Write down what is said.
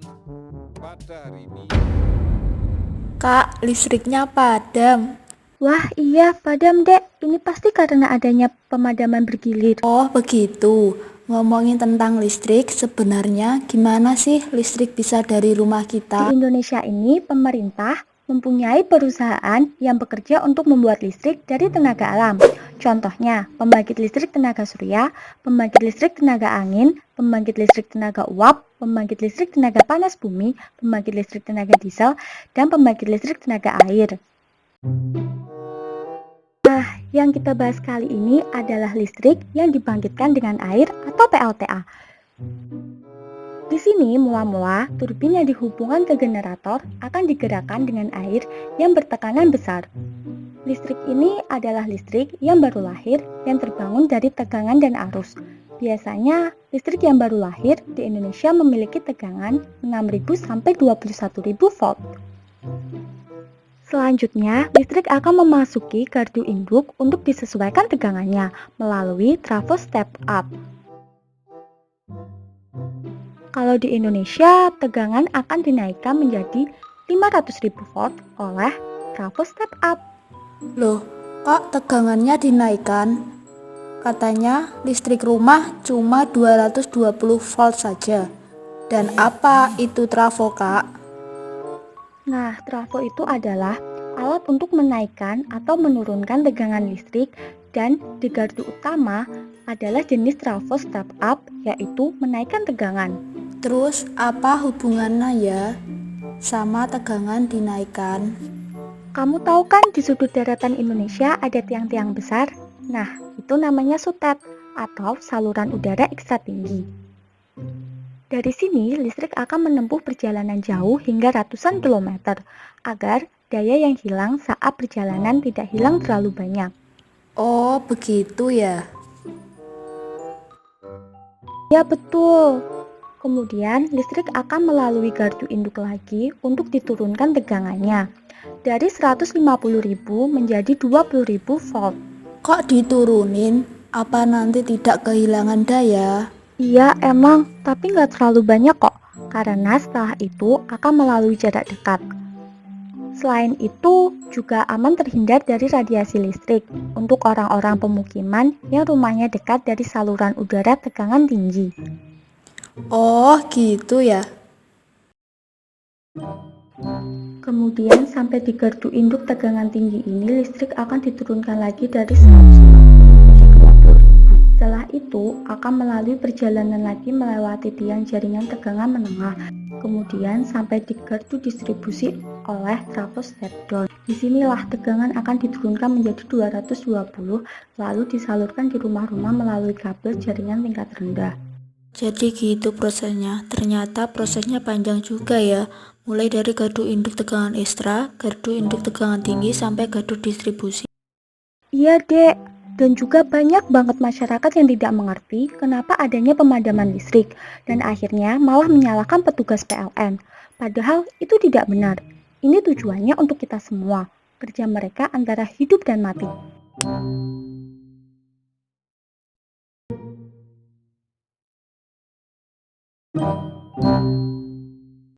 Dan pada hari ini, Kak, listriknya padam. Wah iya, padam dek. Ini pasti karena adanya pemadaman bergilir. Oh, begitu. Ngomongin tentang listrik, sebenarnya gimana sih listrik bisa dari rumah Di kita? Indonesia ini, pemerintah mempunyai perusahaan yang bekerja untuk membuat listrik dari tenaga alam. Contohnya, pembangkit listrik tenaga surya, pembangkit listrik tenaga angin, pembangkit listrik tenaga uap, pembangkit listrik tenaga panas bumi, pembangkit listrik tenaga diesel, dan pembangkit listrik tenaga air. Nah, yang kita bahas kali ini adalah listrik yang dibangkitkan dengan air atau PLTA. Di sini, mula-mula turbin yang dihubungkan ke generator akan digerakkan dengan air yang bertekanan besar. Listrik ini adalah listrik yang baru lahir yang terbangun dari tegangan dan arus. Biasanya, listrik yang baru lahir di Indonesia memiliki tegangan 6.000 sampai 21.000 volt. Selanjutnya, listrik akan memasuki gardu induk untuk disesuaikan tegangannya melalui trafo step up. Kalau di Indonesia, tegangan akan dinaikkan menjadi 500.000 volt oleh trafo step up. Loh, kok tegangannya dinaikkan? Katanya listrik rumah cuma 220 volt saja. Dan apa itu trafo, Kak? Nah, trafo itu adalah alat untuk menaikkan atau menurunkan tegangan listrik, dan di gardu utama adalah jenis trafo step up, yaitu menaikkan tegangan. Terus apa hubungannya ya sama tegangan dinaikkan? Kamu tahu kan di sudut daratan Indonesia ada tiang-tiang besar? Nah, itu namanya sutet atau saluran udara ekstra tinggi. Dari sini, listrik akan menempuh perjalanan jauh hingga ratusan kilometer agar daya yang hilang saat perjalanan tidak hilang terlalu banyak. Oh, begitu ya. Ya betul. Kemudian, listrik akan melalui gardu induk lagi untuk diturunkan tegangannya dari 150.000 menjadi 20.000 volt. Kok diturunin? Apa nanti tidak kehilangan daya? Iya emang, tapi nggak terlalu banyak kok, karena setelah itu akan melalui jarak dekat. Selain itu, juga aman terhindar dari radiasi listrik untuk orang-orang pemukiman yang rumahnya dekat dari saluran udara tegangan tinggi. Oh, gitu ya. Kemudian sampai di gardu induk tegangan tinggi ini, listrik akan diturunkan lagi dari 150 menjadi 20.000. Setelah itu akan melalui perjalanan lagi melewati tiang jaringan tegangan menengah, kemudian sampai di gardu distribusi oleh trafo step down. Disinilah tegangan akan diturunkan menjadi 220, lalu disalurkan di rumah-rumah melalui kabel jaringan tingkat rendah. Jadi gitu prosesnya. Ternyata prosesnya panjang juga ya. Mulai dari gardu induk tegangan ekstra, gardu induk tegangan tinggi, sampai gardu distribusi. Iya dek, dan juga banyak banget masyarakat yang tidak mengerti kenapa adanya pemadaman listrik dan akhirnya malah menyalahkan petugas PLN. Padahal itu tidak benar. Ini tujuannya untuk kita semua. Kerja mereka antara hidup dan mati.